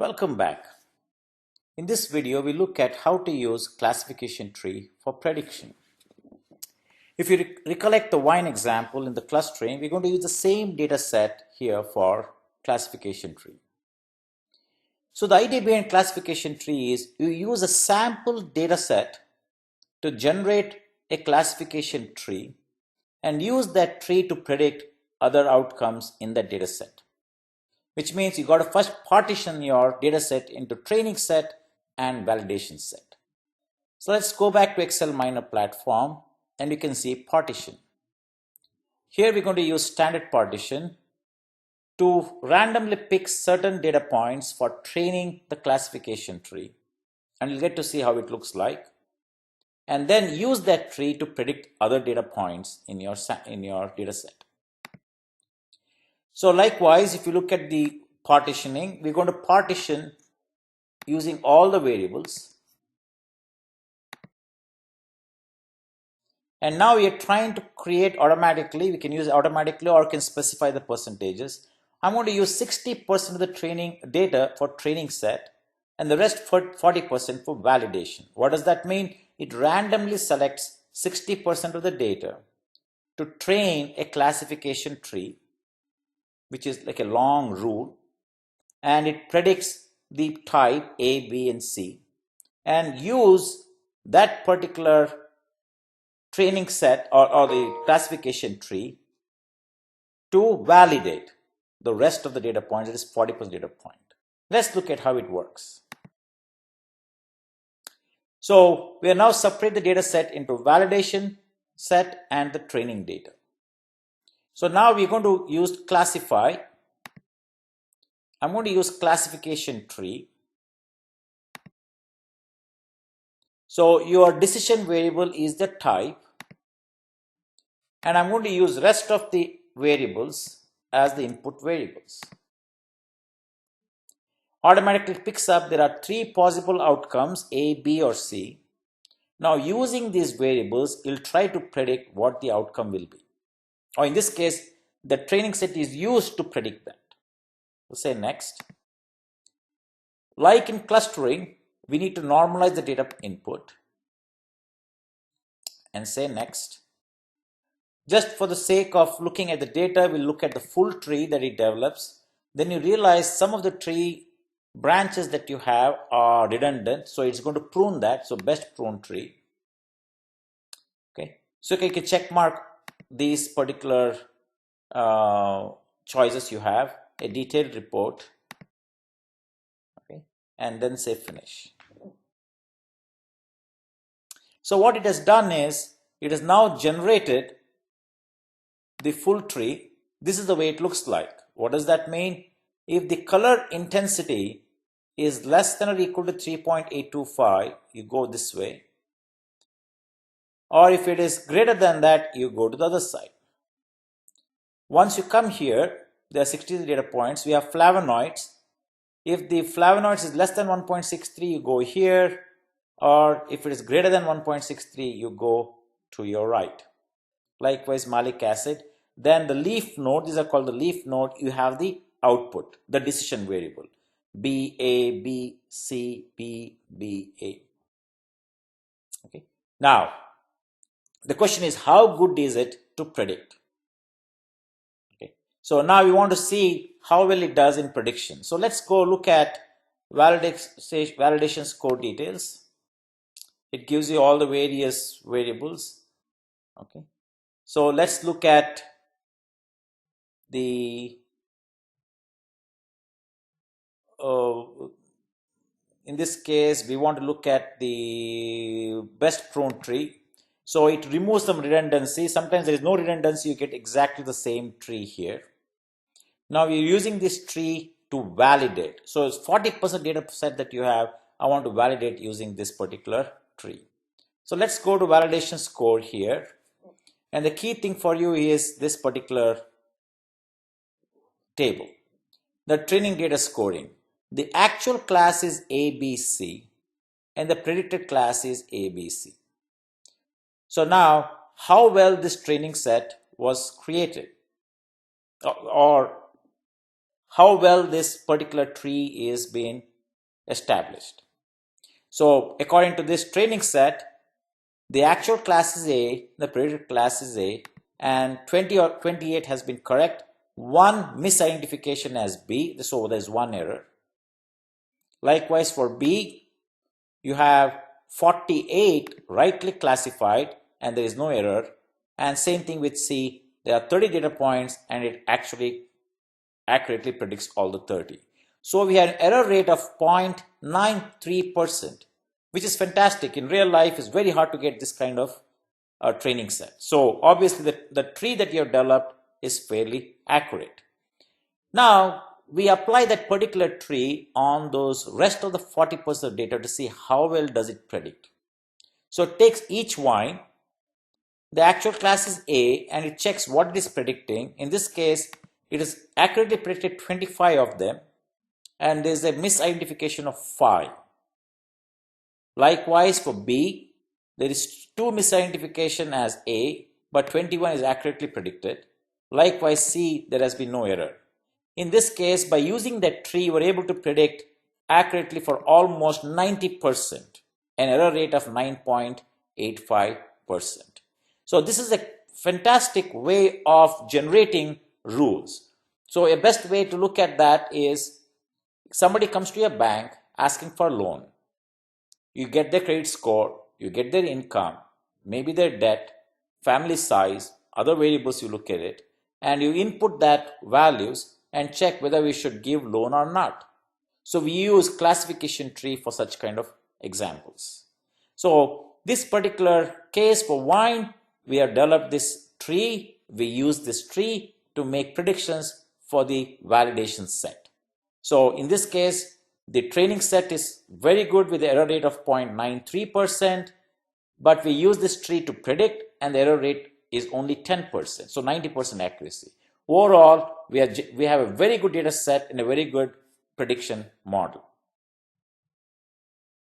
Welcome back. In this video, we look at how to use classification tree for prediction. If you recollect the wine example in the clustering, we're going to use the same data set here for classification tree. So the idea behind classification tree is you use a sample data set to generate a classification tree and use that tree to predict other outcomes in that data set. Which means you got to first partition your data set into training set and validation set. So let's go back to Excel Miner platform and you can see partition. Here we're going to use standard partition to randomly pick certain data points for training the classification tree. And you'll get to see how it looks like. And then use that tree to predict other data points in your data set. So likewise, if you look at the partitioning, we're going to partition using all the variables. And now we are trying to create automatically. We can use automatically or can specify the percentages. I'm going to use 60% of the training data for training set and the rest for 40% for validation. What does that mean? It randomly selects 60% of the data to train a classification tree, which is like a long rule, and it predicts the type A, B, and C, and use that particular training set or the classification tree to validate the rest of the data points, that is 40% data point. Let's look at how it works. So we are now separate the data set into validation set and the training data. So now we're going to use classify. I'm going to use classification tree. So your decision variable is the type, and I'm going to use rest of the variables as the input variables. Automatically picks up there are three possible outcomes A, B, or C. Now using these variables, it'll try to predict what the outcome will be. Or in this case, the training set is used to predict that. We'll say next. Like in clustering, we need to normalize the data input and say next. Just for the sake of looking at the data, we'll look at the full tree that it develops. Then you realize some of the tree branches that you have are redundant, so it's going to prune that. So best prune tree. Okay, so you can check mark these particular choices you have, a detailed report, okay, and then say finish. So what it has done is it has now generated the full tree. This is the way it looks like. What does that mean? If the color intensity is less than or equal to 3.825, you go this way. Or if it is greater than that, you go to the other side. Once you come here, there are 60 data points. We have flavonoids. If the flavonoids is less than 1.63, you go here. Or if it is greater than 1.63, you go to your right. Likewise, malic acid. Then the leaf node, these are called the leaf node, you have the output, the decision variable. B, A, B, C, B, B, A. Okay. Now, the question is, how good is it to predict? Okay. So now we want to see how well it does in prediction. So let's go look at validation score details. It gives you all the various variables. Okay. So let's look at the in this case we want to look at the best prune tree. So it removes some redundancy. Sometimes there is no redundancy, you get exactly the same tree here. Now we're using this tree to validate. So it's 40% data set that you have. I want to validate using this particular tree. So let's go to validation score here. And the key thing for you is this particular table, the training data scoring. The actual class is ABC and the predicted class is ABC. So now, how well this training set was created, or how well this particular tree is being established. So according to this training set, the actual class is A, the predicted class is A, and 20 or 28 has been correct. One misidentification as B, so there's one error. Likewise for B, you have 48 rightly classified and there is no error. And same thing with C, there are 30 data points and it actually accurately predicts all the 30. So we had an error rate of 0.93%, which is fantastic. In real life, it's very hard to get this kind of training set. So obviously the tree that you have developed is fairly accurate. Now we apply that particular tree on those rest of the 40% of data to see how well does it predict. So it takes each wine, the actual class is A, and it checks what it is predicting. In this case, it is accurately predicted 25 of them, and there is a misidentification of 5. Likewise for B, there is 2 misidentification as A, but 21 is accurately predicted. Likewise C, there has been no error. In this case, by using that tree, we were able to predict accurately for almost 90%, an error rate of 9.85%. So this is a fantastic way of generating rules. So a best way to look at that is somebody comes to your bank asking for a loan. You get their credit score, you get their income, maybe their debt, family size, other variables you look at it, and you input that values and check whether we should give loan or not. So we use classification tree for such kind of examples. So this particular case for wine, we have developed this tree. We use this tree to make predictions for the validation set. So in this case, the training set is very good with the error rate of 0.93%, but we use this tree to predict and the error rate is only 10%, so 90% accuracy. Overall, we have a very good data set and a very good prediction model.